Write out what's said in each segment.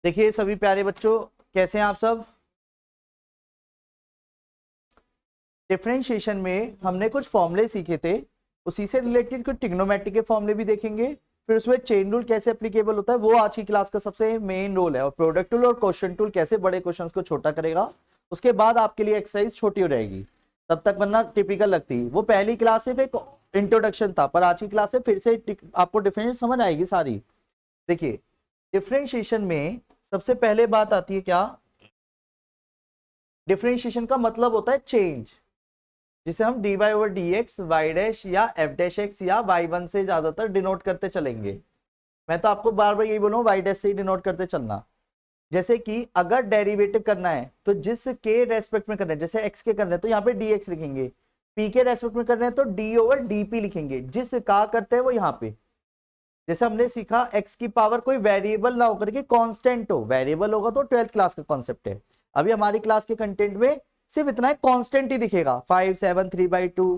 देखिए सभी प्यारे बच्चों, कैसे हैं आप सब। डिफरेंशिएशन में हमने कुछ फॉर्मूले सीखे थे, उसी से रिलेटेड कुछ ट्रिग्नोमेट्री के फॉर्मूले भी देखेंगे। फिर उसमें चेन रूल कैसे एप्लीकेबल होता है वो आज की क्लास का सबसे मेन रोल है, और प्रोडक्ट टूल और क्वेश्चन टूल कैसे बड़े क्वेश्चंस को छोटा करेगा। उसके बाद आपके लिए एक्सरसाइज छोटी हो रहेगी, तब तक वरना टिपिकल लगती। वो पहली क्लास सिर्फ एक इंट्रोडक्शन था, पर आज की क्लास से फिर से आपको डिफरेंशिएशन समझ आएगी सारी। देखिए डिफरेंशिएशन में सबसे पहले बात आती है क्या, डिफरेंशिएशन का मतलब होता है चेंज, जिसे हम dy over dx y dash या f डैश x या y1 से ज्यादातर डिनोट करते चलेंगे। मैं तो आपको बार बार यही बोलूँ y डैश से ही डिनोट करते चलना। जैसे कि अगर डेरिवेटिव करना है तो जिस के रेस्पेक्ट में करना है, जैसे x के करना है तो यहाँ पे dx लिखेंगे, p के रेस्पेक्ट में करना है तो d ओवर dp लिखेंगे। जिस का करते हैं वो यहाँ पे, जैसे हमने सीखा x की पावर कोई वेरिएबल ना होकर के कांस्टेंट हो। वेरिएबल होगा तो 12th क्लास का कॉन्सेप्ट है। अभी हमारी क्लास के कंटेंट में सिर्फ इतना है, कांस्टेंट ही दिखेगा 5 7 3/2।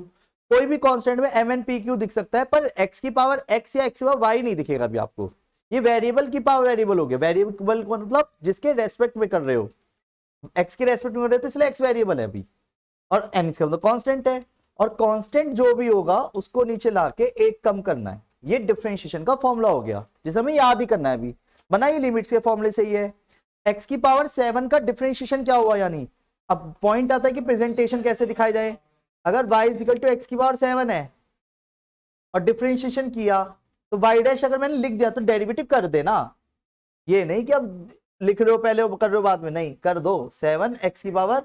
कोई भी कांस्टेंट में m n p q दिख सकता है, पर x की पावर x या x की पावर y नहीं दिखेगा अभी आपको। ये वेरिएबल की पावर वेरिएबल हो गया। वेरिएबल मतलब जिसके रेस्पेक्ट में कर रहे हो, x के रेस्पेक्ट में कर रहे हो तो इसलिए x वेरिएबल है अभी, और n इसका मतलब कांस्टेंट है। और कांस्टेंट जो भी होगा उसको नीचे लाके एक कम करना है। ये डिफरेंशिएशन का फॉर्मूला हो गया, जिसे हमें याद ही करना है। अभी बनाइए लिमिट्स के फॉर्मूले से ही है। x की पावर 7 का डिफरेंशिएशन क्या हुआ, यानी अब पॉइंट आता है कि प्रेजेंटेशन कैसे दिखाई जाए। अगर y इक्वल टू x की पावर 7 है और डिफरेंशिएशन किया तो y डैश अगर मैंने लिख दिया तो डेरिवेटिव कर देना। ये नहीं कि अब लिख रहे हो पहले कर रहे हो बाद में, नहीं, कर दो। 7 x की पावर,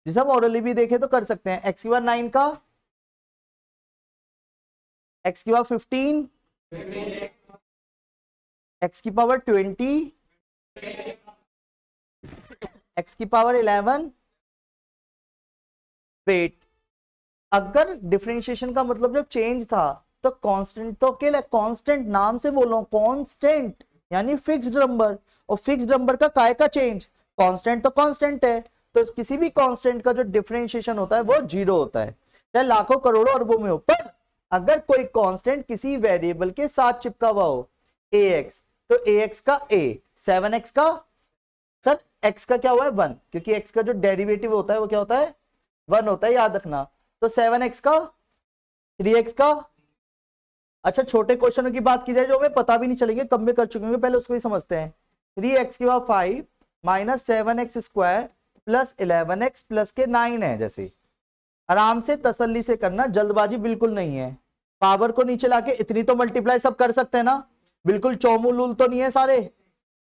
जिसे हम ऑर्डरली भी देखे तो कर सकते हैं, x की पावर 9 का, x की पावर 15, x की पावर 20, x की पावर 11। वेट, अगर डिफरेंशिएशन का मतलब जब चेंज था तो कांस्टेंट तो अकेला, कांस्टेंट नाम से बोलो, कांस्टेंट यानी फिक्स्ड नंबर, और फिक्स्ड नंबर का काय का चेंज, कांस्टेंट तो कांस्टेंट है। तो किसी भी कांस्टेंट का जो डिफरेंशिएशन होता है वो 0 होता है, चाहे लाखों करोड़ों अरबों में हो। पर अगर कोई कांस्टेंट किसी वेरिएबल के साथ चिपका हुआ हो, ax, तो ax का a, 7x का, सर x का क्या हुआ है 1, क्योंकि x का जो डेरिवेटिव होता है वो क्या होता है 1 होता है, याद रखना। तो 7x का, 3x का। अच्छा छोटे क्वेश्चनों की बात की जाए जो हमें पता भी नहीं चलेंगे, कब में कर चुके होंगे, पहले उसको ही समझते हैं। 3x की power 5 minus 7x square plus 11x plus के 9 है। जैसे आराम से तसल्ली से करना, जल्दबाजी बिल्कुल नहीं है। पावर को नीचे लाके इतनी तो मल्टीप्लाई सब कर सकते हैं ना, बिल्कुल चौमुल तो नहीं है सारे,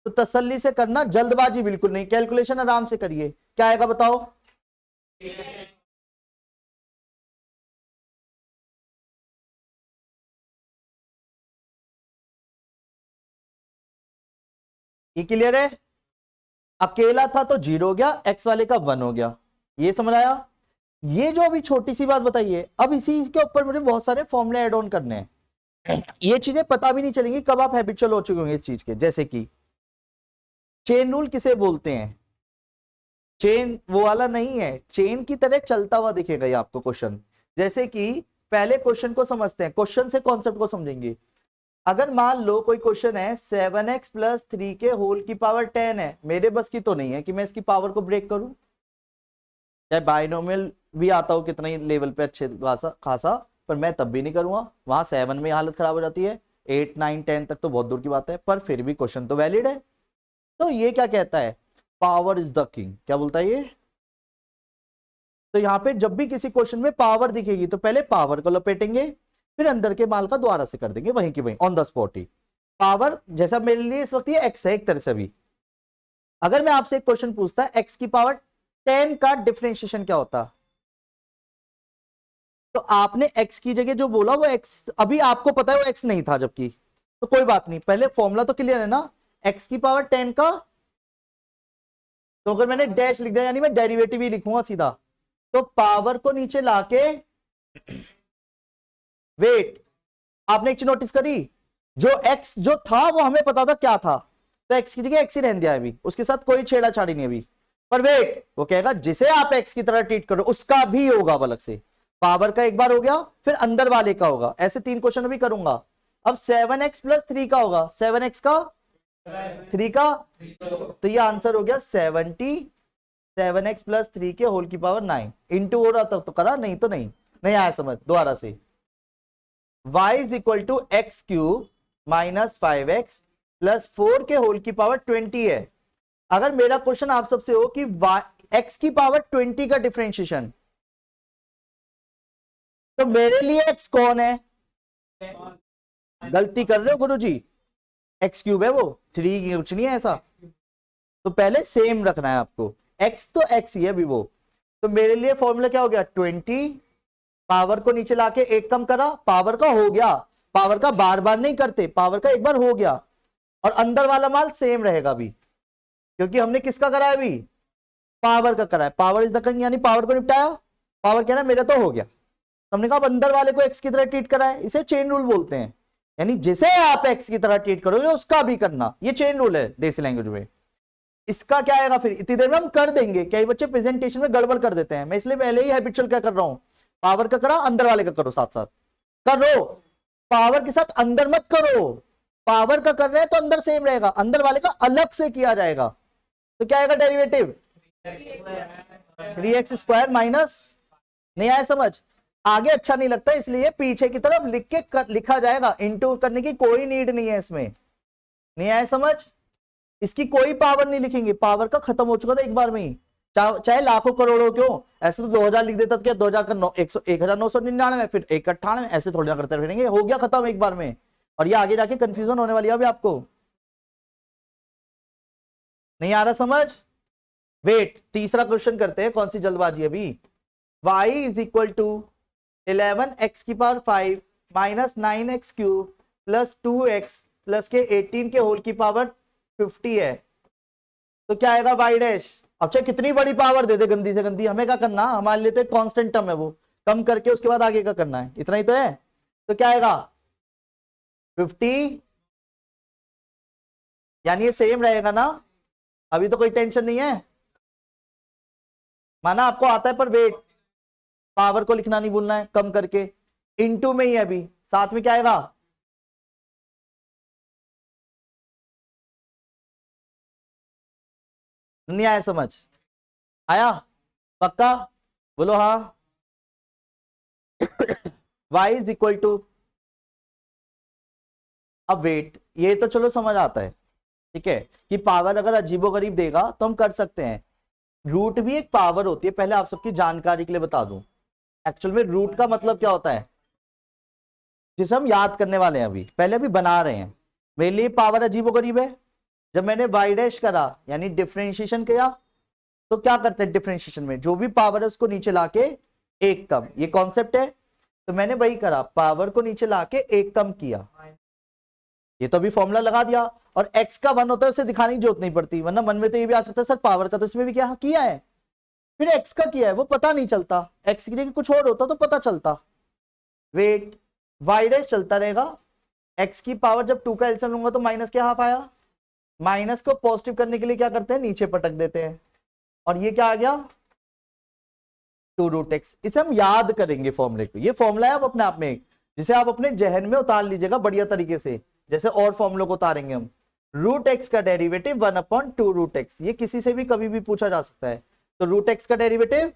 तो तसल्ली से करना, जल्दबाजी बिल्कुल नहीं। कैलकुलेशन आराम से करिए, क्या आएगा बताओ। ये क्लियर है, अकेला था तो 0 हो गया, एक्स वाले का 1 हो गया। ये समझ आया। ये जो अभी छोटी सी बात बताइए, अब इसी के ऊपर मुझे बहुत सारे फॉर्मूले ऐड ऑन करने हैं। ये चीजें पता भी नहीं चलेंगी कब आप हैबिचुअल हो चुके होंगे इस चीज के। जैसे कि चेन रूल किसे बोलते हैं, चेन वो वाला नहीं है, चेन की तरह चलता हुआ दिखेगा ये आपको क्वेश्चन। जैसे कि पहले क्वेश्चन को समझते हैं, क्वेश्चन से कॉन्सेप्ट को समझेंगे। अगर मान लो कोई क्वेश्चन है 7x प्लस 3 के होल की पावर 10 है, मेरे बस की तो नहीं है कि मैं इसकी पावर को ब्रेक करूं, चाहे बाइनोमियल भी आता हो कितना ही लेवल पे अच्छे खासा, पर मैं तब भी नहीं करूंगा। वहां 7 में हालत खराब हो जाती है, 8 9 10 तक तो बहुत दूर की बात है, पर फिर भी क्वेश्चन तो वैलिड है। तो ये क्या कहता है, पावर इज द किंग, क्या बोलता है ये। तो यहाँ पे जब भी किसी क्वेश्चन में पावर दिखेगी तो पहले पावर को लपेटेंगे, फिर अंदर के माल का दोबारा से कर देंगे वहीं की वहीं on the spot he. Power जैसा मेरे लिए इस वक्त ये एक्स है एक तरह से भी। अगर मैं आपसे एक क्वेश्चन पूछता है एक्स की पावर 10 का डिफरेंशिएशन क्या होता, तो आपने एक्स की जगह जो बोला वो एक्स, अभी आपको पता है वो एक्स नहीं था जबकि, तो कोई बात नहीं, पहले फॉर्मूला तो क्लियर है ना, एक्स की पावर 10 का। तो अगर मैंने डैश लिख दिया यानी मैं डेरिवेटिव ही लिखूंगा सीधा, तो पावर को नीचे लाके, वेट, आपने एक चीज नोटिस करी, जो x जो था वो हमें पता था क्या था, तो x की जगह x ही रहने दिया अभी, उसके साथ कोई छेड़ाछाड़ी नहीं अभी। पर वेट, वो कहेगा जिसे आप x की तरह ट्रीट करो उसका भी होगा अलग से। पावर का एक बार हो गया, फिर अंदर वाले का होगा, ऐसे 3 क्वेश्चन भी करूंगा। अब 7x प्लस 3 का होगा, 7x का 3 का, तो ये आंसर हो गया 77x प्लस 3 के होल की पावर 9। इंटू हो रहा था तो करा, नहीं तो नहीं आया समझ। दोबारा से y is equal to x cube minus 5x plus 4 के होल की पावर 20 है। अगर मेरा क्वेश्चन आप सबसे हो कि x की पावर 20 का डिफरेंशिएशन, तो मेरे लिए x कौन है? गलती कर रहे हो गुरुजी, एक्स क्यूब है वो, 3 कुछ नहीं है ऐसा। तो पहले सेम रखना है आपको, x तो x ही है अभी वो। तो मेरे लिए फॉर्मूला क्या हो गया? 20 पावर को नीचे लाके एक कम करा, पावर का हो गया। पावर का बार बार नहीं करते, पावर का एक बार हो गया, और अंदर वाला माल सेम रहेगा अभी, क्योंकि हमने किसका करा है अभी? पावर का करा है। पावर इज द, यानी पावर को निपटाया। पावर क्या ना मेरा तो हो गया, हमने कहा अंदर वाले को एक्स की तरह ट्रीट करा है। इसे चेन रूल बोलते हैं, यानी जैसे आप एक्स की तरह ट्रीट करोगे उसका भी करना, ये चेन रूल है देसी लैंग्वेज में। इसका क्या आएगा फिर? इतनी देर में हम कर देंगे। कई बच्चे प्रेजेंटेशन में गड़बड़ कर देते हैं, मैं इसलिए पहले ही हैबिचुअल क्या कर रहा हूं, पावर का करा, अंदर वाले का करो, साथ साथ करो। पावर के साथ अंदर मत करो, पावर का कर रहे हैं तो अंदर सेम रहेगा, अंदर वाले का अलग से किया जाएगा। तो क्या आएगा डेरिवेटिव? 3x स्क्वायर माइनस, नहीं आया समझ? आगे अच्छा नहीं लगता इसलिए पीछे की तरफ लिख के लिखा जाएगा, इंटू करने की कोई नीड नहीं है इसमें। नहीं आया समझ? इसकी कोई पावर नहीं लिखेंगे, पावर का खत्म हो चुका था एक बार में ही, चाहे लाखों करोड़ों क्यों। ऐसे तो 2000 लिख देता, क्या 2000 का 1999, फिर 198, ऐसे थोड़ी ना करते रहेंगे, हो गया खत्म एक बार में। और ये आगे जाके कंफ्यूजन होने वाली है अभी आपको। नहीं आ रहा समझ? वेट, तीसरा क्वेश्चन करते हैं, कौन सी जल्दबाजी अभी। y is equal to 11x की power 5 minus 9x cube plus 2x plus के 18 के होल की पावर 50 है। तो क्या आएगा y डैश? अब चाहे कितनी बड़ी पावर दे दे गंदी से गंदी, हमें क्या करना, हमारे लिए तो एक कांस्टेंट टर्म है, वो कम करके उसके बाद आगे का करना है, इतना ही तो है। तो क्या आएगा? 50, यानी ये सेम रहेगा ना, अभी तो कोई टेंशन नहीं है, माना आपको आता है, पर वेट, पावर को लिखना नहीं भूलना है, कम करके इनटू में ही है अभी, साथ में क्या आएगा? नहीं आया समझ? आया पक्का? बोलो हाँ। y इज इक्वल टू, अब वेट, ये तो चलो समझ आता है, ठीक है, कि पावर अगर अजीबोगरीब देगा तो हम कर सकते हैं। रूट भी एक पावर होती है, पहले आप सबकी जानकारी के लिए बता दूं, एक्चुअल में रूट का मतलब क्या होता है, जिसे हम याद करने वाले हैं, अभी बना रहे हैं। मेरे लिए पावर अजीबोगरीब है। जब मैंने y डैश करा यानी डिफरेंशिएशन किया, तो क्या करते हैं डिफरेंशिएशन में, जो भी पावर है उसको नीचे लाके एक कम, ये कॉन्सेप्ट है। तो मैंने वही करा, पावर को नीचे लाके एक कम किया, ये तो अभी फॉर्मूला लगा दिया। और x का 1 होता है, उसे दिखाने की जरूरत नहीं पड़ती, वरना मन में तो ये भी आ सकता है सर पावर का तो इसमें भी क्या किया है, फिर x का किया है, वो पता नहीं चलता, x की जगह कुछ और होता तो पता चलता। वेट, y डैश चलता रहेगा, x की पावर जब 2 का एलसीएम लूंगा तो माइनस के हाफ आया, माइनस को पॉजिटिव करने के लिए क्या करते हैं, नीचे पटक देते हैं, और ये क्या आ गया 2 रूट एक्स। इसे हम याद करेंगे फॉर्मूले को, ये फॉर्मूला है अब अपने आप में एक, जिसे आप अपने जहन में उतार लीजिएगा बढ़िया तरीके से, जैसे और फॉर्मूलों को उतारेंगे हम। रूट एक्स का डेरिवेटिव 1/2 रूट एक्स, ये किसी से भी कभी भी पूछा जा सकता है। तो रूट एक्स का डेरिवेटिव,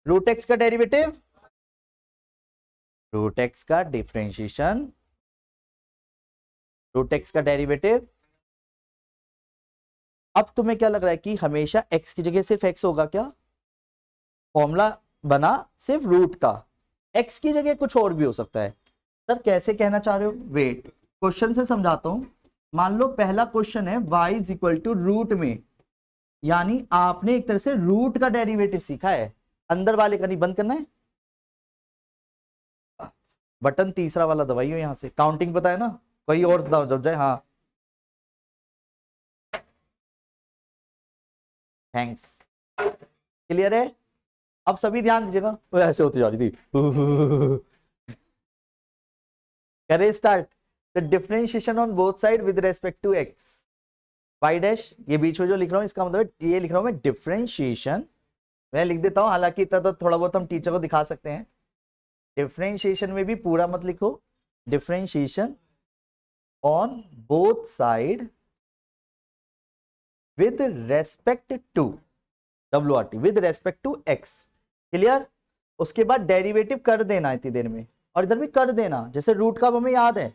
रूट एक्स का डेरिवेटिव, रूट एक्स का डिफरेंशिएशन, रूट एक्स का डेरिवेटिव। अब तुम्हें क्या लग रहा है कि हमेशा x की जगह सिर्फ x होगा क्या? फॉर्मूला बना सिर्फ रूट का, x की जगह कुछ और भी हो सकता है। सर कैसे कहना चाह रहे हो? वेट, क्वेश्चन से समझाता हूं। मान लो पहला क्वेश्चन है y is equal to root में, यानी आपने एक तरह से रूट का डेरिवेटिव सीखा है, अंदर वाले का नहीं, बंद करना है बटन तीसरा वाला दबाइयो, यहां से काउंटिंग पता है ना, कोई और दब जाए। हाँ थैंक्स, क्लियर है? अब सभी ध्यान दीजिएगा, वो ऐसे होती जा रही थी। करें start. The differentiation on both side with respect to x, y dash, ये बीच में जो लिख रहा हूं इसका मतलब ये लिख रहा हूं मैं डिफरेंशिएशन, मैं लिख देता हूं, हालांकि इतना तो थोड़ा बहुत हम टीचर को दिखा सकते हैं। डिफरेंशिएशन में भी पूरा मत लिखो, differentiation on both side with respect to WRT, with respect to x। Clear? उसके बाद डेरिवेटिव कर देना इतनी देर में, और इधर भी कर देना। जैसे रूट का हमें याद है,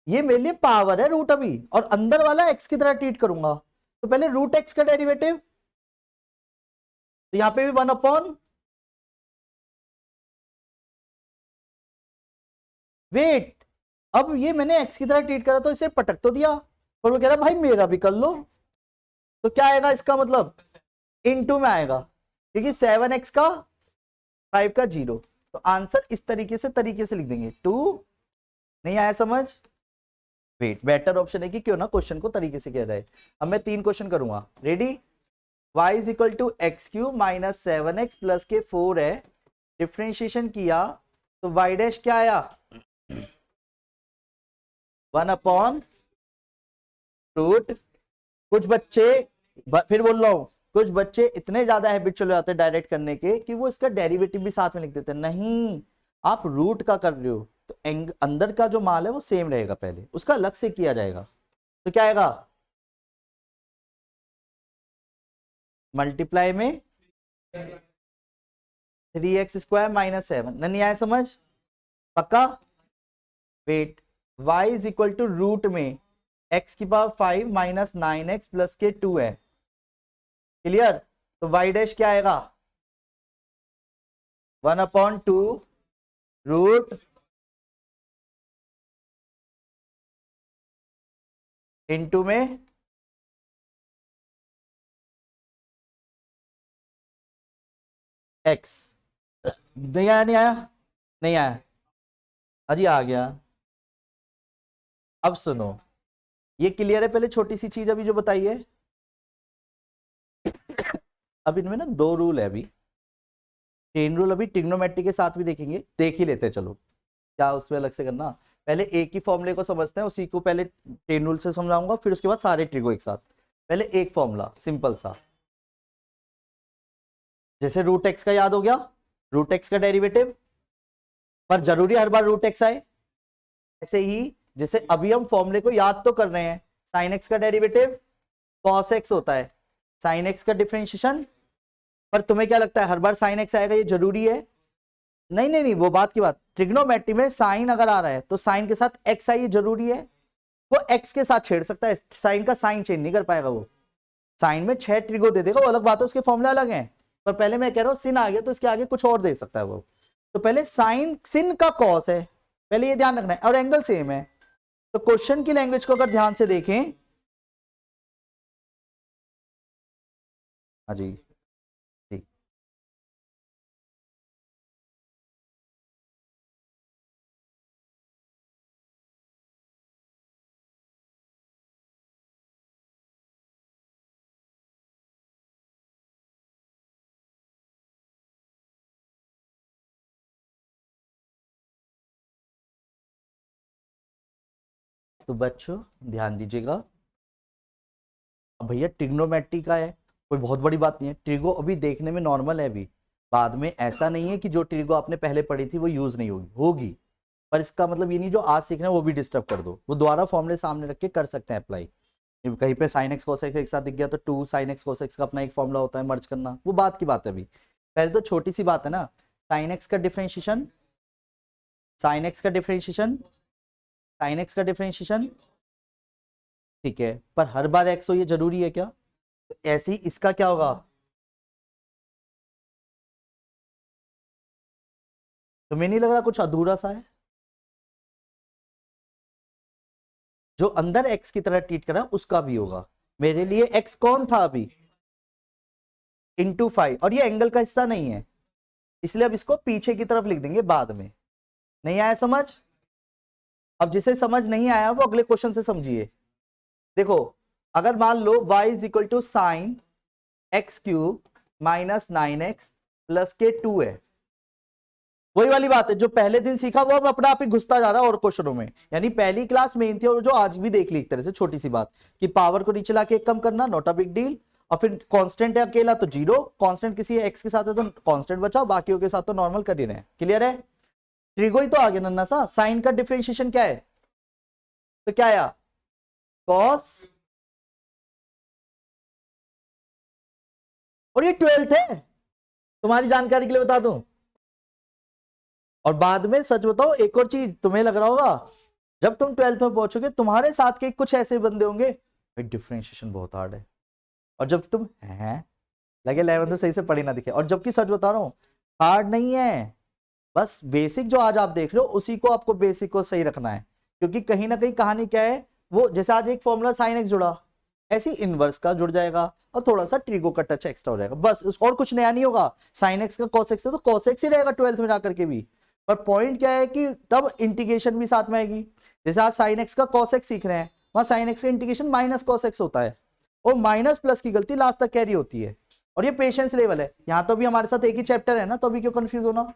ये मेरे लिए पावर है रूट अभी, और अंदर वाला x की तरह ट्रीट करूंगा, तो पहले रूट x का डेरिवेटिव, तो यहां पे भी 1 अपॉन, वेट, अब ये मैंने x की तरह ट्रीट करा तो इसे पटक तो दिया, और वो कह रहा भाई मेरा भी कर लो, तो क्या आएगा इसका मतलब इनटू में आएगा, क्योंकि 7x का 5 का 0, तो आंसर इस तरीके से लिख देंगे 2। नहीं आया समझ? वेट, बेटर ऑप्शन है कि क्यों ना क्वेश्चन को तरीके से कह रहा है। अब मैं 3 क्वेश्चन करूंगा, ready? y is equal to x cube minus 7x plus के 4 है, डिफ्रेंशिएशन किया तो y डैश क्या आया 1 अपॉन रूट। कुछ बच्चे, फिर बोल रहा हूं, कुछ बच्चे इतने ज्यादा हैबिचुअल हो जाते हैं डायरेक्ट करने के कि वो इसका डेरिवेटिव भी साथ में लिख देते हैं। नहीं, आप रूट का कर रहे हो तो अंदर का जो माल है वो सेम रहेगा, पहले उसका अलग से किया जाएगा, तो क्या आएगा मल्टीप्लाई में 3x स्क्वायर माइनस 7। नहीं आया समझ? पक्का? Wait, y is equal to root में x की पावर 5 माइनस 9x प्लस के 2 है। क्लियर? तो y डैश क्या आएगा 1 अपॉन 2 रूट इनटू में x। नहीं आया? नहीं आया? नहीं आया? अजी आ गया। अब सुनो, ये क्लियर है? पहले छोटी सी चीज अभी जो बताई है, अब इनमें ना 2 रूल है अभी, चेन रूल अभी ट्रिग्नोमेट्री के साथ भी देखेंगे, देख ही लेते हैं, चलो क्या उसमें अलग से करना। पहले एक ही फॉर्मूले को समझते हैं, उसी को पहले चेन रूल से समझाऊंगा, फिर उसके बाद सारे ट्रिगो एक साथ। पहले एक फॉर्मूला सिंपल सा, जैसे रूट एक्स का याद हो गया, रूट एक्स का डेरिवेटिव, पर जरूरी हर बार रूट एक्स आए? ऐसे ही जैसे अभी हम फॉर्मूले को याद तो कर रहे हैं, साइन एक्स का डेरिवेटिव कॉस एक्स होता है, साइन एक्स का डिफरेंशिएशन, पर तुम्हें क्या लगता है हर बार साइन एक्स आएगा ये जरूरी है? नहीं नहीं नहीं, वो बात की बात, ट्रिग्नोमेट्री में साइन अगर आ रहा है तो साइन के साथ एक्स आई जरूरी है। वो एक्स के साथ छेड़ सकता है, साइन का साइन चेंज नहीं कर पाएगा, वो साइन में 6 ट्रिगो दे देगा, वो अलग बात है, उसके फॉर्मूला अलग हैं। पर पहले मैं कह रहा हूं सिन आ गया तो इसके आगे कुछ और दे सकता है वो, तो पहले साइन सिन का कॉस है, पहले ये ध्यान रखना है, और एंगल सेम है। तो क्वेश्चन की लैंग्वेज को अगर ध्यान से देखें, हाँ जी ठीक, तो बच्चों ध्यान दीजिएगा, अब भैया ट्रिग्नोमेट्री का है, कोई बहुत बड़ी बात नहीं है, ट्रिगो अभी देखने में नॉर्मल है, अभी बाद में ऐसा नहीं है कि जो ट्रिगो आपने पहले पढ़ी थी वो यूज नहीं होगी, होगी, पर इसका मतलब ये नहीं जो आज सीखना है वो भी डिस्टर्ब कर दो, वो दोबारा फॉर्मूले सामने रख के कर सकते हैं अप्लाई। कहीं पे साइन एक्स कोस एक्स एक साथ दिख गया तो 2 साइन एक्स कोस एक्स का अपना एक फॉर्मूला होता है, मर्ज करना, वो बात की बात है। अभी पहले तो छोटी सी बात है ना, साइन एक्स का डिफरेंशिएशन, साइन एक्स का डिफरेंशिएशन, साइन एक्स का डिफरेंशिएशन, ठीक है, पर हर बार एक्स हो ये जरूरी है क्या? तो ऐसे ही इसका क्या होगा, तुम्हें नहीं लग रहा कुछ अधूरा सा है? जो अंदर एक्स की तरह ट्रीट करा उसका भी होगा, मेरे लिए एक्स कौन था अभी इंटू 5, और ये एंगल का हिस्सा नहीं है, इसलिए अब इसको पीछे की तरफ लिख देंगे बाद में। नहीं आया समझ? अब जिसे समझ नहीं आया वो अगले क्वेश्चन से समझिए। देखो, अगर मान लो y is equal to sine x cube minus 9x plus के 2 है, वही वाली बात है जो पहले दिन सीखा वो अब अपना आप ही घुसता जा रहा है और क्वेश्चनों में, यानी पहली क्लास मेन थी और जो आज भी देख ली एक तरह से, छोटी सी बात कि पावर को नीचे लाके कम करना, नॉट अ बिग डील, और फिर कांस्टेंट है अकेला तो जीरो, कांस्टेंट किसी एक्स के साथ है तो कांस्टेंट बचा, बाकियों के साथ तो नॉर्मल कर ही रहे हैं। क्लियर है? ट्रिगो ही तो आ गया नन्ना सा, साइन का डिफरेंशिएशन क्या है तो क्या आया कॉस, और ये 12th है, तुम्हारी जानकारी के लिए बता दूं। और बाद में सच बताओ एक और चीज तुम्हें लग रहा होगा, जब तुम 12th में पहुंचोगे तुम्हारे साथ के कुछ ऐसे बंदे होंगे भाई डिफरेंशिएशन बहुत हार्ड है, और जब तुम हैं लगे 11th तो सही से पढ़ी ना दिखे। और जबकि सच बता रहा हूं हार्ड नहीं है, बस बेसिक जो आज आप देख रहे हो उसी को आपको बेसिक को सही रखना है, क्योंकि कहीं ना कहीं कहानी क्या है, वो जैसे आज एक फॉर्मूला साइन एक्स जुड़ा, ऐसी इनवर्स का जुड़ जाएगा और थोड़ा सा ट्रिगो का टच एक्स्ट्रा हो जाएगा, बस और कुछ नया नहीं होगा। साइन एक्स का कॉस एक्स है तो कॉस एक्स ही रहेगा 12th में जाकर के भी। पर पॉइंट क्या है कि तब इंटीग्रेशन भी साथ में आएगी, जैसे आज साइन एक्स का कॉस एक्स सीख रहे हैं, वहां साइन एक्स का इंटीग्रेशन माइनस कॉस एक्स होता है, और माइनस प्लस की गलती लास्ट तक कैरी होती है, और ये पेशेंस लेवल है। यहाँ तो भी हमारे साथ एक ही चैप्टर है ना, तो अभी क्यों कंफ्यूज होना,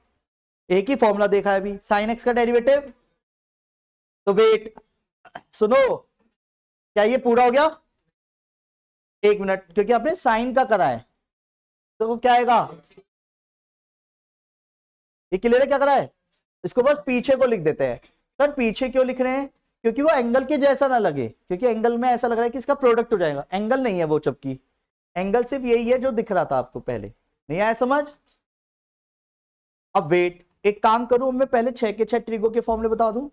एक ही फॉर्मूला देखा है अभी, साइन एक्स का डेरिवेटिव। तो वेट सुनो, क्या ये पूरा हो गया, एक मिनट, क्योंकि आपने साइन का करा है तो क्या आएगा, ये क्लियर है क्या करा है, इसको बस पीछे को लिख देते हैं। सर पीछे क्यों लिख रहे हैं, क्योंकि वो एंगल के जैसा ना लगे, क्योंकि एंगल में ऐसा लग रहा है कि इसका प्रोडक्ट हो जाएगा, एंगल नहीं है वो, जबकि एंगल सिर्फ यही है जो दिख रहा था आपको पहले, नहीं आया समझ। अब वेट, एक काम करूं मैं पहले 6 के 6 ट्रिगो के फॉर्मूले बता दूं।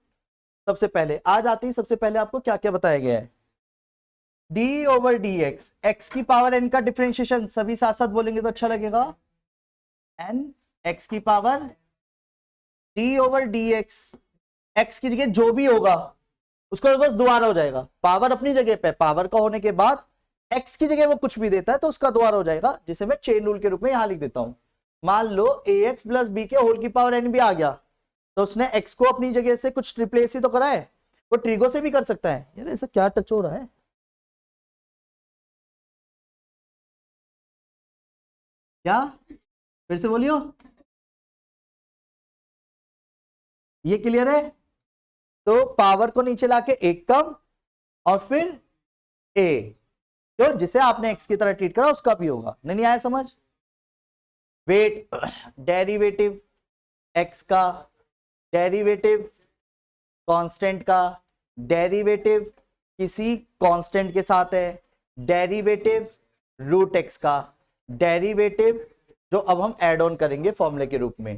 सबसे पहले आज आते ही सबसे पहले आपको क्या क्या बताया गया है, D over D x, x की पावर एन का डिफरेंशिएशन, सभी साथ साथ बोलेंगे तो अच्छा लगेगा, एन एक्स की power D over D x, x की जगह जो भी होगा उसको बस दोबारा हो जाएगा, पावर अपनी जगह पे, पावर का होने के बाद एक्स की जगह वो कुछ भी देता है तो उसका दोबारा हो जाएगा, जिसे मैं चेन रूल के रूप में यहां लिख देता हूं। मान लो ए एक्स प्लस बी के होल की पावर एन भी आ गया, तो उसने एक्स को अपनी जगह से कुछ रिप्लेस ही तो करा है, वो ट्रिगो से भी कर सकता है। यार ऐसा क्या टच हो रहा है, क्या फिर से बोलियो, ये क्लियर है। तो पावर को नीचे लाके एक कम और फिर ए, तो जिसे आपने एक्स की तरह ट्रीट करा उसका भी होगा, नहीं आया समझ। वेट, डेरिवेटिव एक्स का, डेरिवेटिव कांस्टेंट का, डेरिवेटिव किसी कांस्टेंट के साथ है, डेरिवेटिव रूट एक्स का, डेरिवेटिव जो अब हम ऐड ऑन करेंगे फॉर्मूले के रूप में,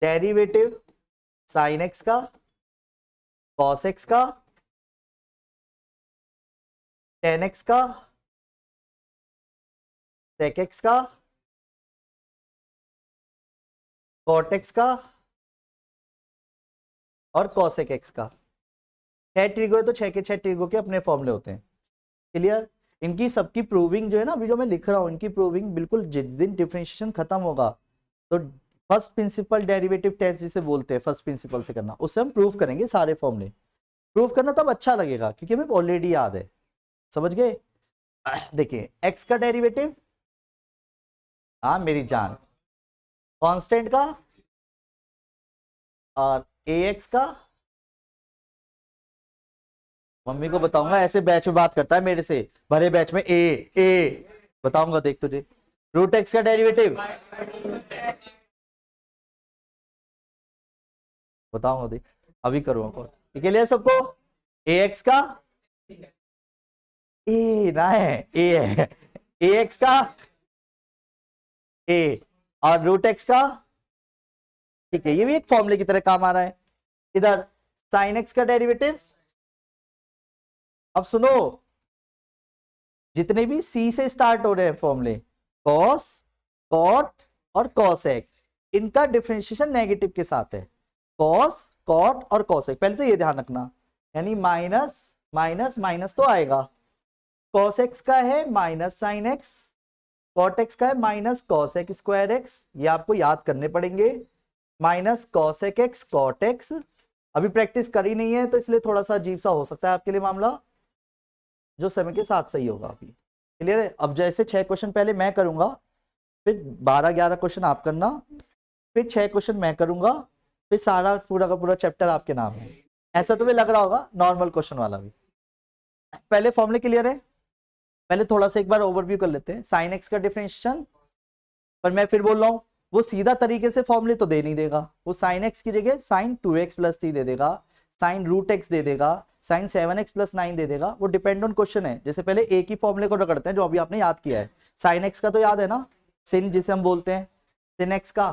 डेरिवेटिव साइन एक्स का, कॉस एक्स का, टेन एक्स का, सेक एक्स का, कॉट एक्स का और कॉसेक एक्स का। 6 ट्रिगो है तो 6 के 6 ट्रिगो के अपने फॉर्मूले होते हैं, क्लियर। इनकी सबकी प्रूविंग जो है ना अभी जो मैं लिख रहा हूं, इनकी प्रूविंग बिल्कुल जिस दिन डिफरेंशिएशन खत्म होगा तो फर्स्ट प्रिंसिपल डेरिवेटिव टेस्ट जिसे बोलते हैं, फर्स्ट प्रिंसिपल से करना, उससे हम प्रूव करेंगे सारे फॉर्मूले। प्रूव करना तब अच्छा लगेगा क्योंकि हमें ऑलरेडी याद है, समझ गए। देखिए एक्स का डेरिवेटिव, हाँ मेरी जान, कांस्टेंट का, और ए एक्स का, मम्मी को बताऊंगा ऐसे बैच में बात करता है मेरे से, भरे बैच में ए बताऊंगा देख तुझे। रूट एक्स का डेरिवेटिव बताऊंगा देख, अभी करूंगा, ठीक है लिया सबको। ए एक्स का, ए ना है, ए है, ए एक्स का ए, और रूट एक्स का, ठीक है, ये भी एक फॉर्मूले की तरह काम आ रहा है। इधर साइन एक्स का डेरिवेटिव, अब सुनो जितने भी सी से स्टार्ट हो रहे हैं फॉर्मूले, कॉस, कॉट और कॉसेक, इनका डिफरेंशिएशन नेगेटिव के साथ है, कॉस, कॉट और कॉसेक, पहले तो ये ध्यान रखना, यानी माइनस माइनस माइनस तो आएगा, कॉस एक्स का है minus sine x, cot x का है माइनस कॉसेक स्क्वायर एक्स, ये आपको याद करने पड़ेंगे, minus cosec x cot x. अभी प्रैक्टिस करी नहीं है तो इसलिए थोड़ा सा अजीब सा हो सकता है आपके लिए मामला, जो समय के साथ सही होगा अभी, क्लियर है। अब जैसे 6 क्वेश्चन पहले मैं करूंगा, फिर 12-11 क्वेश्चन आप करना, फिर 6 क्वेश्चन मैं करूंगा, फिर सारा पूरा का पूरा चैप्टर आपके नाम है। ऐसा तुम्हें लग रहा होगा नॉर्मल क्वेश्चन वाला भी। पहले फॉर्मूले क्लियर है, पहले थोड़ा सा एक बार ओवरव्यू कर लेते हैं। साइन एक्स का डिफरेंशिएशन, पर मैं फिर बोल रहा हूँ वो सीधा तरीके से फॉर्मूले तो दे नहीं देगा, वो साइन एक्स की जगह साइन 2x + 3 दे देगा, साइन रूट एक्स दे देगा, साइन 7x+9 दे देगा, वो डिपेंड ऑन क्वेश्चन है। जैसे पहले एक ही फॉर्मूले को रगड़ते हैं जो अभी आपने याद किया है। साइन एक्स का तो याद है ना, सिन जिसे हम बोलते हैं, सिन एक्स का।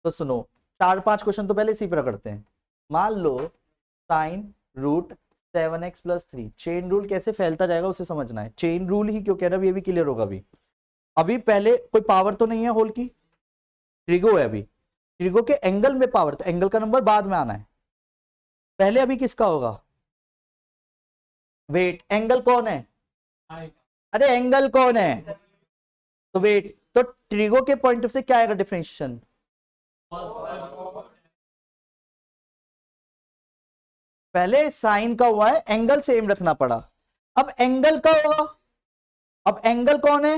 तो सुनो 4-5 क्वेश्चन तो पहले इसी पर रगड़ते हैं। मान लो sine root 7x+3, chain rule कैसे फैलता जाएगा उसे समझना है। चेन रूल ही क्यों कह रहा है, ये भी क्लियर होगा अभी। अभी पहले कोई पावर तो नहीं है होल की, ट्रिगो है अभी, ट्रिगो के एंगल में पावर, तो एंगल का नंबर बाद में आना है, पहले अभी किसका होगा, वेट। एंगल कौन है, अरे एंगल कौन है, तो वेट। तो ट्रिगो के पॉइंट ऑफ से क्या आएगा डिफरेंशिएशन, पहले साइन का हुआ है, एंगल सेम रखना पड़ा, अब एंगल का होगा। अब एंगल कौन है,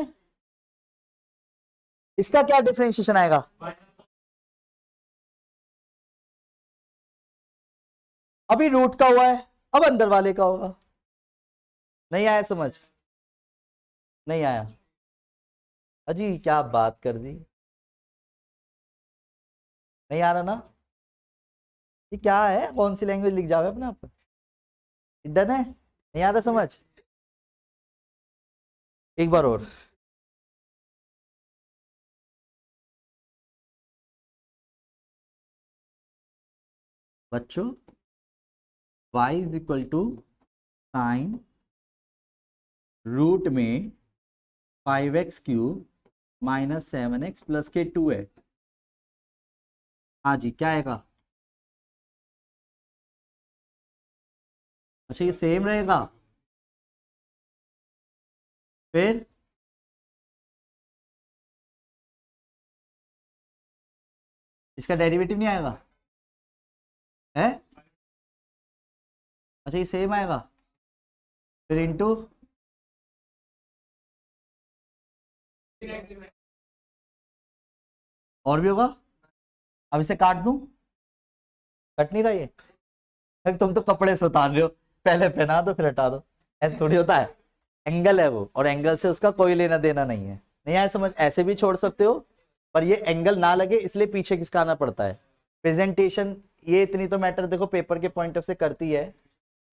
इसका क्या डिफरेंशिएशन आएगा, अभी रूट का हुआ है, अब अंदर वाले का होगा। नहीं आया समझ, नहीं आया, अजी क्या बात कर दी, नहीं आ रहा ना। ये क्या है, कौन सी लैंग्वेज लिख जावे अपने आप, डन है, नहीं आ रहा समझ। एक बार और, बच्चों y is equal to sine root में 5x³ -7x+k2 है। हाँ जी, क्या आएगा, अच्छा ये सेम रहेगा, फिर इसका डेरिवेटिव नहीं आएगा है, अच्छा ये सेम आएगा, फिर इनटू, और भी होगा। अब इसे काट दूं, कट नहीं रहा ये, तुम तो कपड़े से उतार रहे हो, पहले पहना दो फिर हटा दो, ऐसे थोड़ी होता है। एंगल है वो, और एंगल से उसका कोई लेना देना नहीं है। नहीं आया समझ, ऐसे भी छोड़ सकते हो, पर ये एंगल ना लगे इसलिए पीछे किसका आना पड़ता है, प्रेजेंटेशन। ये इतनी तो मैटर देखो पेपर के पॉइंट ऑफ से करती है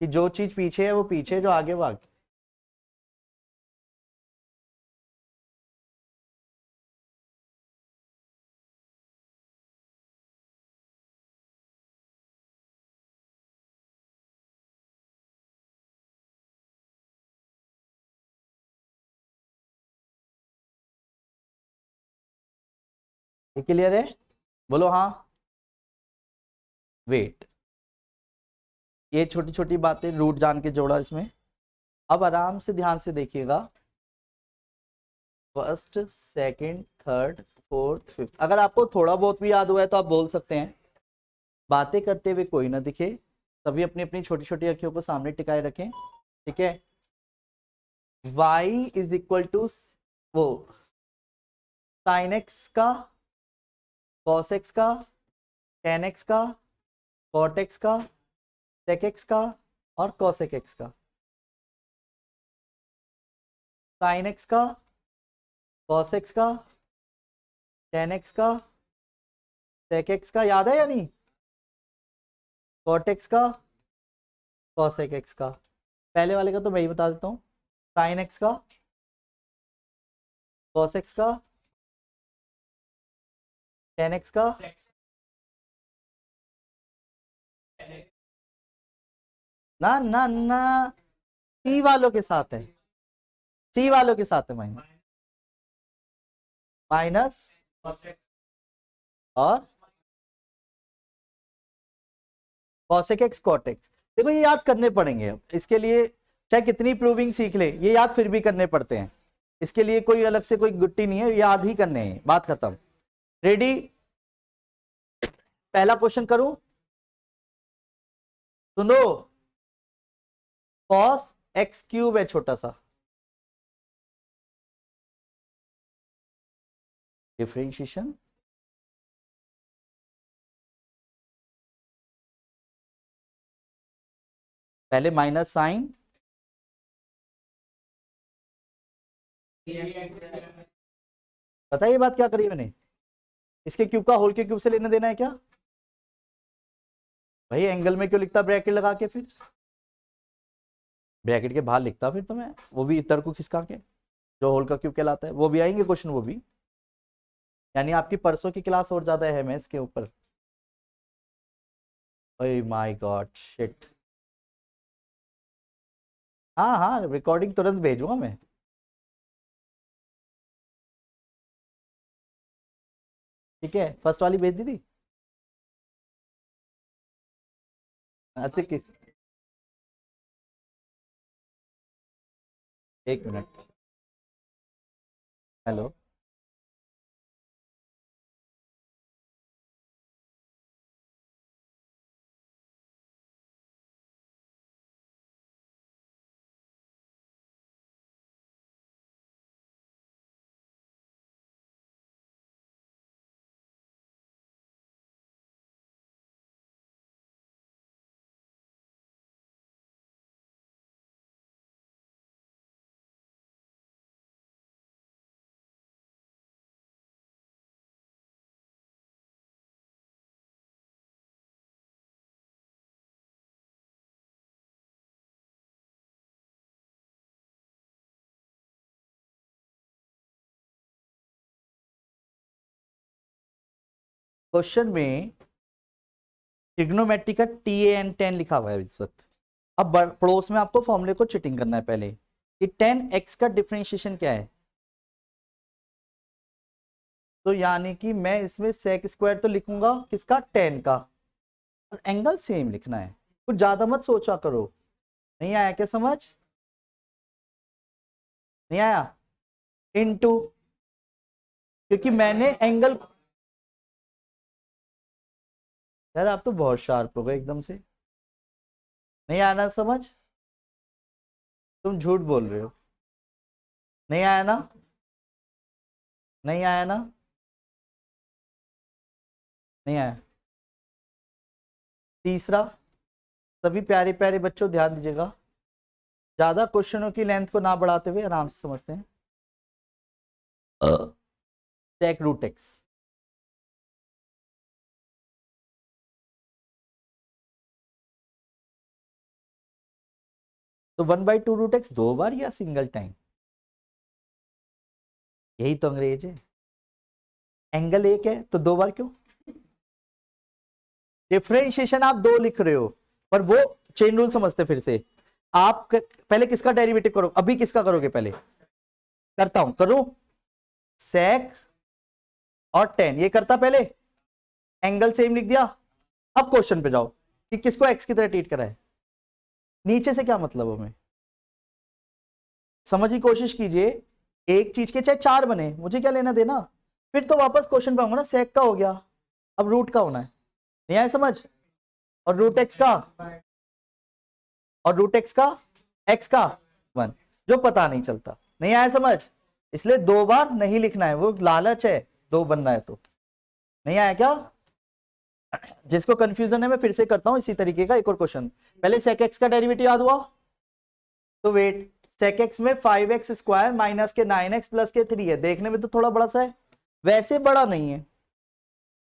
कि जो चीज पीछे है वो पीछे, जो आगे वो आगे। ये क्लियर है, बोलो हाँ। वेट, ये छोटी छोटी बातें रूट जान के जोड़ा इसमें। अब आराम से ध्यान से देखिएगा, first second third fourth fifth, अगर आपको थोड़ा बहुत भी याद हुआ है तो आप बोल सकते हैं। बातें करते हुए कोई ना दिखे, सभी अपनी अपनी छोटी छोटी अखियों को सामने टिकाए रखें, ठीक है। y इज इक्वल टू वो साइन एक्स का, कॉस एक्स का, टेन एक्स का, कॉट एक्स का, सेक एक्स का, और कॉसेक एक्स का। साइन एक्स का, कॉस एक्स का, टेन एक्स का, सेक एक्स का, याद है या नहीं, कॉट एक्स का, कॉसेक एक्स का। पहले वाले का तो मैं ही बता देता हूँ, साइन एक्स का, कॉस एक्स का, टेन एक्स का, ना ना ना, सी वालों के साथ है, सी वालों के साथ है माइनस, माइनस और कॉसेक एक्स कॉट एक्स। देखो ये याद करने पड़ेंगे, अब इसके लिए चाहे कितनी प्रूविंग सीख ले, ये याद फिर भी करने पड़ते हैं। इसके लिए कोई अलग से कोई गुट्टी नहीं है, याद ही करने हैं, बात खत्म। रेडी, पहला क्वेश्चन करूं, सुनो। कॉस x³ है छोटा सा, डिफरेंशिएशन पहले माइनस साइन, पता है ये बात क्या करी मैंने, इसके क्यूब का होल के क्यूब से लेना देना है क्या, भाई एंगल में क्यों लिखता ब्रैकेट लगा के, फिर ब्रैकेट के बाहर लिखता फिर तो मैं, वो भी इतर को खिसका के, जो होल का क्यूब कहलाता है। वो भी आएंगे क्वेश्चन वो भी, यानी आपकी परसों की क्लास और ज्यादा है मैं इसके ऊपर। Oh my God shit. हाँ हाँ रिकॉर्डिंग तुरंत भेजूंगा मैं। ठीक है फर्स्ट वाली भेज दी थी। अच्छा किस, एक मिनट। हेलो। क्वेश्चन में ट्रिग्नोमेट्री का TAN10 लिखा हुआ है इस वक्त। अब पड़ोस में आपको फॉर्मूले को चिटिंग करना है पहले कि 10x का डिफरेंशिएशन क्या है। तो यानी कि मैं इसमें सेक स्क्वायर तो लिखूंगा किसका, 10 का, और एंगल सेम लिखना है। कुछ ज्यादा मत सोचा करो। नहीं आया क्या समझ, नहीं आया। इनटू, क्योंकि मैंने एंगल, यार आप तो बहुत शार्प हो गए एकदम से। नहीं आया ना समझ, तुम झूठ बोल रहे हो। नहीं आया ना, नहीं आया ना, नहीं आया। तीसरा, सभी प्यारे प्यारे बच्चों ध्यान दीजिएगा, ज्यादा क्वेश्चनों की लेंथ को ना बढ़ाते हुए आराम से समझते हैं। सेक रूट एक्स, तो 1/2 रूट एक्स दो बार या सिंगल टाइम, यही तो अंग्रेज है। एंगल एक है तो दो बार क्यों। डिफरेंशिएशन आप दो लिख रहे हो, पर वो चेन रूल समझते फिर से। आप पहले किसका डेरिवेटिव करो, अभी किसका करोगे, पहले करता हूं, करो सेक और 10 ये करता पहले, एंगल सेम लिख दिया। अब क्वेश्चन पे जाओ कि किसको एक्स की तरह ट्रीट करा है। नीचे से क्या मतलब हमें, समझ की कोशिश कीजिए। एक चीज के चाहे चार बने, मुझे क्या लेना देना। फिर तो वापस क्वेश्चन पे आऊंगा ना, सेक का हो गया, अब रूट का होना है। नहीं आया समझ, और रूट एक्स का, और रूट एक्स का, एक्स का 1, जो पता नहीं चलता। नहीं आया समझ, इसलिए दो बार नहीं लिखना है, वो लालच है, दो बनना है तो। नहीं आया क्या, जिसको कंफ्यूजन है मैं फिर से करता हूं इसी तरीके का एक और क्वेश्चन। पहले सेक एक्स का डेरिवेटिव याद हुआ, तो वेट, सेक एक्स में 5x² माइनस के 9x प्लस के 3 है, देखने में तो थोड़ा बड़ा सा है, वैसे बड़ा नहीं है।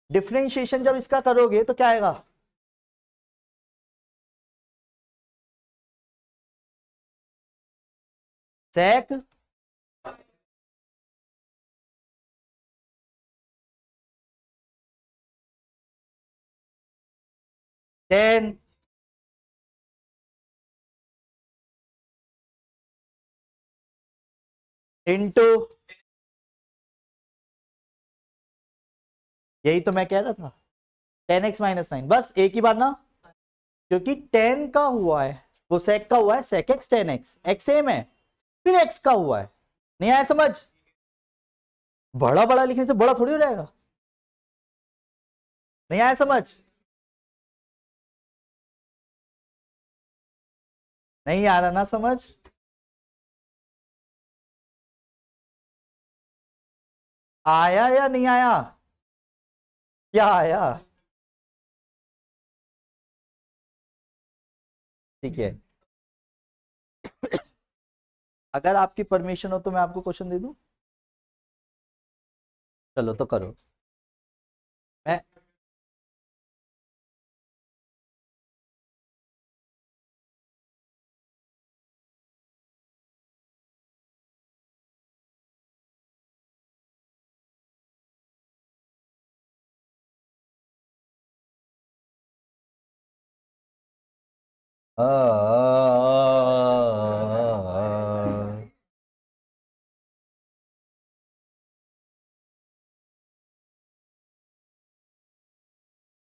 डिफरेंशिएशन जब इसका करोगे तो क्या आएगा, सेक टेन इंटू, यही तो मैं कह रहा था, 10x-9, बस एक ही बार ना, क्योंकि 10 का हुआ है, वो सेक का हुआ है, सेक एक्स 10x, एक्स सेम है, फिर एक्स का हुआ है। नहीं आया समझ, बड़ा बड़ा लिखने से बड़ा थोड़ी हो जाएगा। नहीं आया समझ, नहीं आ रहा ना समझ, आया या नहीं आया, क्या आया। ठीक है, अगर आपकी परमिशन हो तो मैं आपको क्वेश्चन दे दूं। चलो तो करो। मैं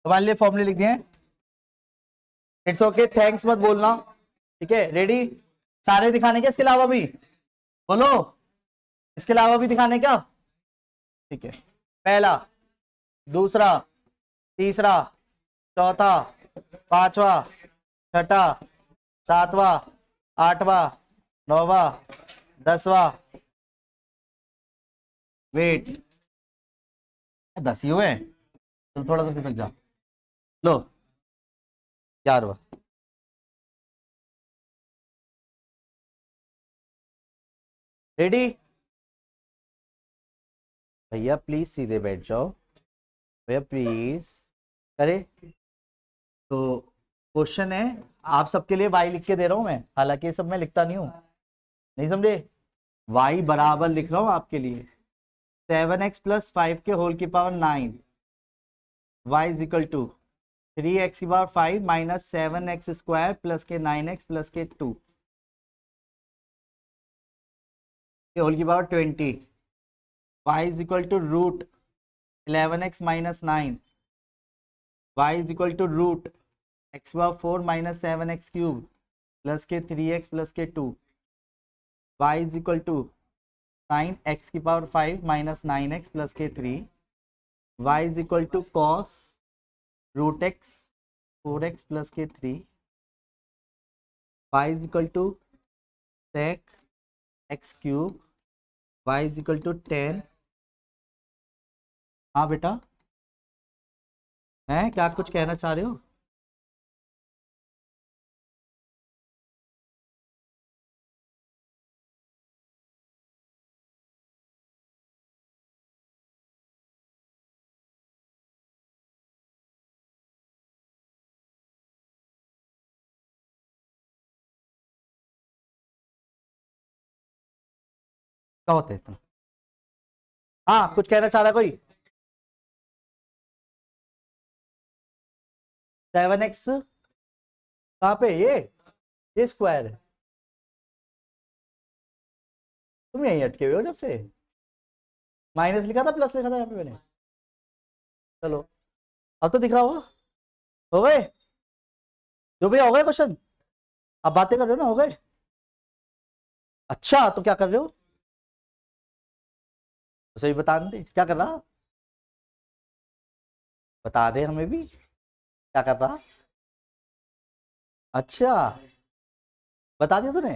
तुम्हारे लिए फॉर्मूले लिख दिए। इट्स ओके, थैंक्स मत बोलना, ठीक है। रेडी? सारे दिखाने के इसके अलावा भी? बोलो, इसके अलावा भी दिखाने क्या? ठीक है। पहला, दूसरा, तीसरा, चौथा, पांचवा, छठा, सातवां, आठवां, नौवां, 10वां, वेट 10 ही हुए हैं, चल थोड़ा सा खिसक जा। लो 11वां। रेडी? भैया प्लीज सीधे बैठ जाओ, भैया प्लीज। करे तो क्वेश्चन है, आप सबके लिए y लिख के दे रहा हूं मैं, हालांकि ये सब मैं लिखता नहीं हूं, नहीं समझे? y बराबर लिख रहा हूं आपके लिए 7x प्लस 5 के होल की power 9, y is equal to 3x की power 5 minus 7x square plus के 9x प्लस के 2 के होल की power 20, y is equal to root 11x minus 9, y is equal to root x power 4 minus 7x cube plus के 3x plus के 2, y is equal to sine x की power 5 minus 9x plus के 3, y is equal to cos root x 4x plus के 3, y is equal to sec x cube, y is equal to 10। हाँ बेटा, है क्या कुछ कहना चाह रहे हो? क्या होते हैं तुम? हाँ कुछ कहना चाह रहा है कोई? 7x कहाँ पे? ये स्क्वायर है, तुम यहीं अटके हुए हो जब से। माइनस लिखा था प्लस लिखा था यहाँ पे मैंने। चलो अब तो दिख रहा होगा। हो गए जो भैया, हो गए क्वेश्चन? आप बातें कर रहे हो ना, हो गए? अच्छा तो क्या कर रहे हो? तो सही बता दे क्या कर रहा, बता दे हमें भी क्या कर रहा। अच्छा बता दिया तूने?